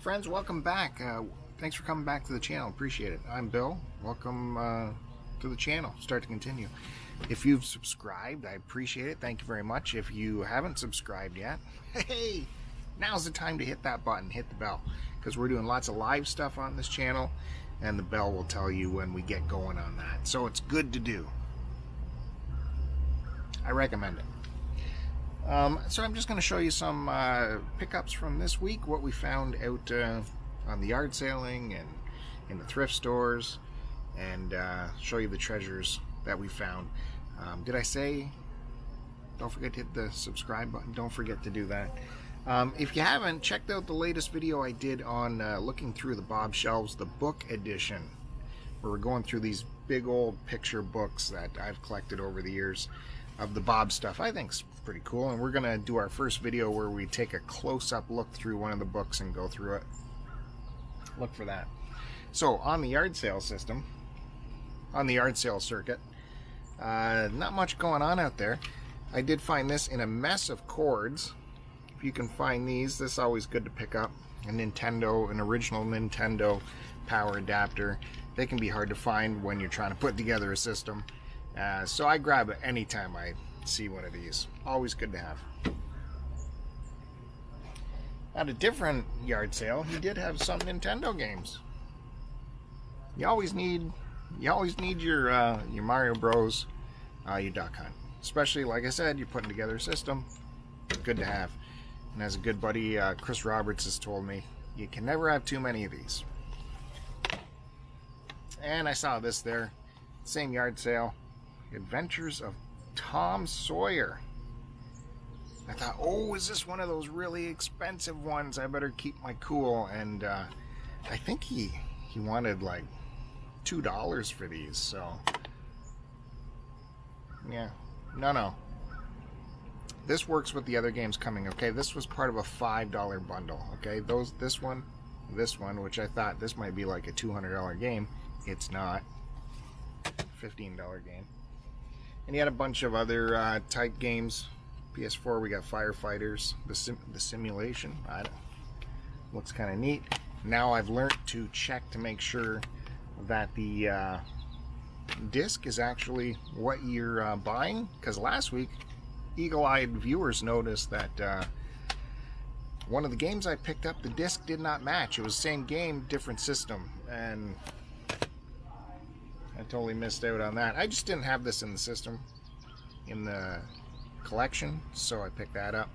friends, welcome back. Thanks for coming back to the channel. Appreciate it. I'm Bill. Welcome to the channel. Start to continue. If you've subscribed, I appreciate it. Thank you very much. If you haven't subscribed yet, hey, now's the time to hit that button, hit the bell, because we're doing lots of live stuff on this channel, and the bell will tell you when we get going on that. So it's good to do. I recommend it. So I'm just going to show you some pickups from this week, what we found out on the yard sailing and in the thrift stores, and show you the treasures that we found. Did I say don't forget to hit the subscribe button? Don't forget to do that. If you haven't, checked out the latest video I did on looking through the Bob Shelves, the book edition, where we're going through these big old picture books that I've collected over the years of the Bob stuff. I think it's pretty cool, and we're gonna do our first video where we take a close-up look through one of the books and go through it. Look for that. So on the yard sale system, on the yard sale circuit, not much going on out there. I did find this in a mess of cords. If you can find these, this is always good to pick up. A Nintendo, an original Nintendo power adapter. They can be hard to find when you're trying to put together a system. So I grab it anytime I see one of these. Always good to have. At a different yard sale, he did have some Nintendo games. You always need your Mario Bros, your Duck Hunt. Especially, like I said, you're putting together a system. Good to have. And as a good buddy, Chris Roberts, has told me, you can never have too many of these. And I saw this there. Same yard sale. Adventures of Tom Sawyer. I thought, oh, is this one of those really expensive ones? I better keep my cool. And I think he wanted like $2 for these. So yeah, no. This works with the other games coming. Okay, this was part of a $5 bundle. Okay, this one, which I thought this might be like a $200 game. It's not. $15 game. And he had a bunch of other type games. PS4, we got Firefighters, the simulation. Looks kind of neat. Now I've learned to check to make sure that the disc is actually what you're buying. Because last week, eagle-eyed viewers noticed that one of the games I picked up, the disc did not match. It was the same game, different system. And I totally missed out on that. I just didn't have this in the system, in the collection, so I picked that up.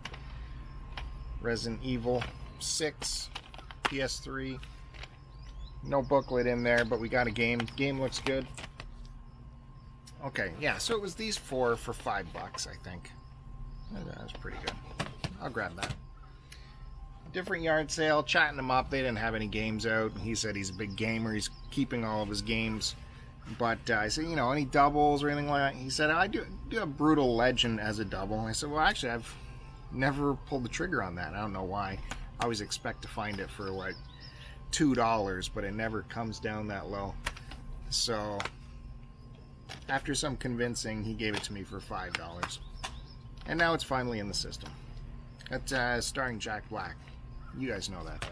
Resident Evil 6, PS3. No booklet in there, but we got a game. Game looks good. Okay, yeah, so it was these four for $5, I think. That was pretty good. I'll grab that. Different yard sale, chatting them up. They didn't have any games out. He said he's a big gamer. He's keeping all of his games. But I said, any doubles or anything like that? He said, I do a Brutal Legend as a double. I said, well, actually, I've never pulled the trigger on that. I don't know why. I always expect to find it for like $2, but it never comes down that low. So after some convincing, he gave it to me for $5. And now it's finally in the system. It's starring Jack Black. You guys know that,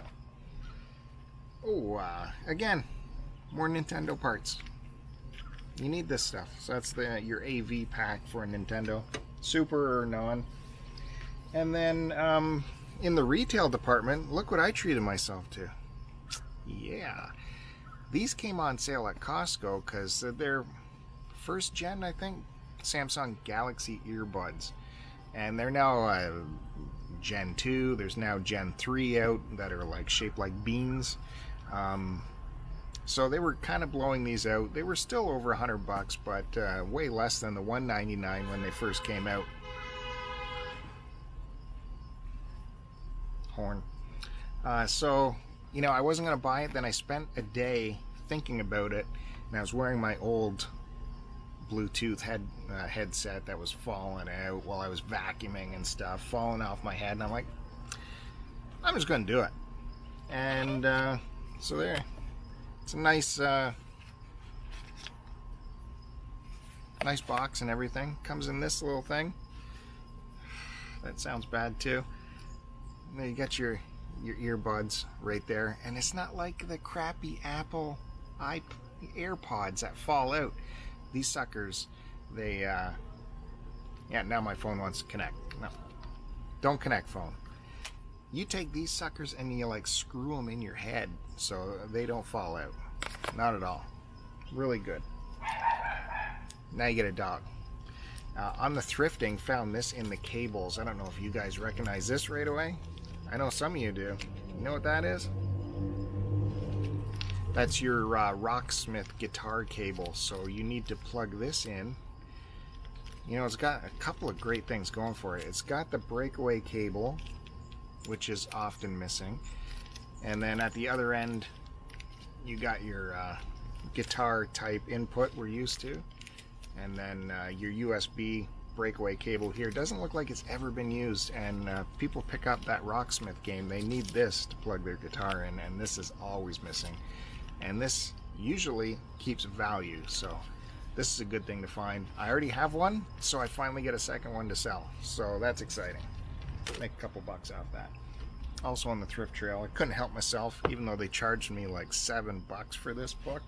though. Oh, again, more Nintendo parts. You need this stuff. So that's your AV pack for a Nintendo, Super or non. And then in the retail department, look what I treated myself to. Yeah, these came on sale at Costco because they're first gen, I think, Samsung Galaxy earbuds, and they're now Gen 2. There's now Gen 3 out that are like shaped like beans. So they were kind of blowing these out. They were still over $100, but way less than the $199 when they first came out. Horn. So, I wasn't going to buy it. Then I spent a day thinking about it, and I was wearing my old Bluetooth headset that was falling out while I was vacuuming and stuff, falling off my head, and I'm like, I'm just going to do it. And so there. It's a nice nice box and everything. Comes in this little thing. That sounds bad too. And then you got your your earbuds right there. And it's not like the crappy Apple AirPods that fall out. These suckers, they yeah, now my phone wants to connect. No, don't connect, phone. You take these suckers and you like screw them in your head so they don't fall out. Not at all. Really good. Now you get a dog. On the thrifting, found this in the cables. I don't know if you guys recognize this right away. I know some of you do. You know what that is? That's your Rocksmith guitar cable. So you need to plug this in. You know, it's got a couple of great things going for it. It's got the breakaway cable, which is often missing. And then at the other end, you got your guitar type input we're used to. And then your USB breakaway cable here. Doesn't look like it's ever been used, and people pick up that Rocksmith game, they need this to plug their guitar in, and this is always missing. And this usually keeps value, so this is a good thing to find. I already have one, so I finally get a second one to sell, so that's exciting. Make a couple bucks off that. Also on the thrift trail, I couldn't help myself, even though they charged me like $7 for this book.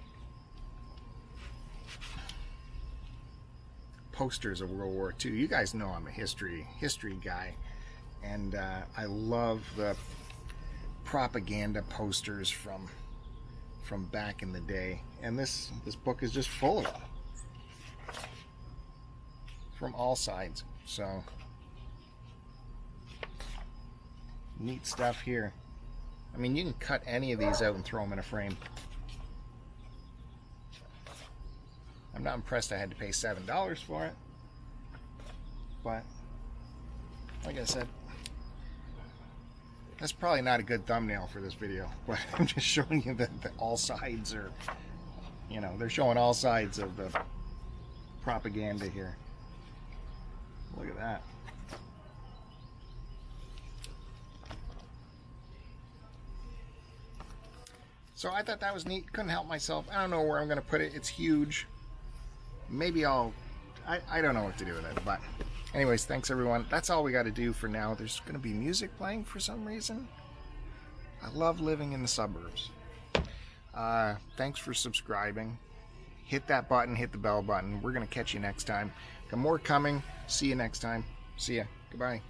Posters of World War II. You guys know I'm a history guy, and I love the propaganda posters from back in the day, and this book is just full of them from all sides. So neat stuff here. I mean, you can cut any of these out and throw them in a frame. I'm not impressed I had to pay $7 for it, but like I said, that's probably not a good thumbnail for this video, but I'm just showing you that all sides are, you know, they're showing all sides of the propaganda here. Look at that. So I thought that was neat. Couldn't help myself. I don't know where I'm going to put it. It's huge. Maybe I don't know what to do with it, but anyways, thanks everyone. That's all we got to do for now. There's going to be music playing for some reason. I love living in the suburbs. Thanks for subscribing. Hit that button, hit the bell button. We're going to catch you next time. Got more coming. See you next time. See ya. Goodbye.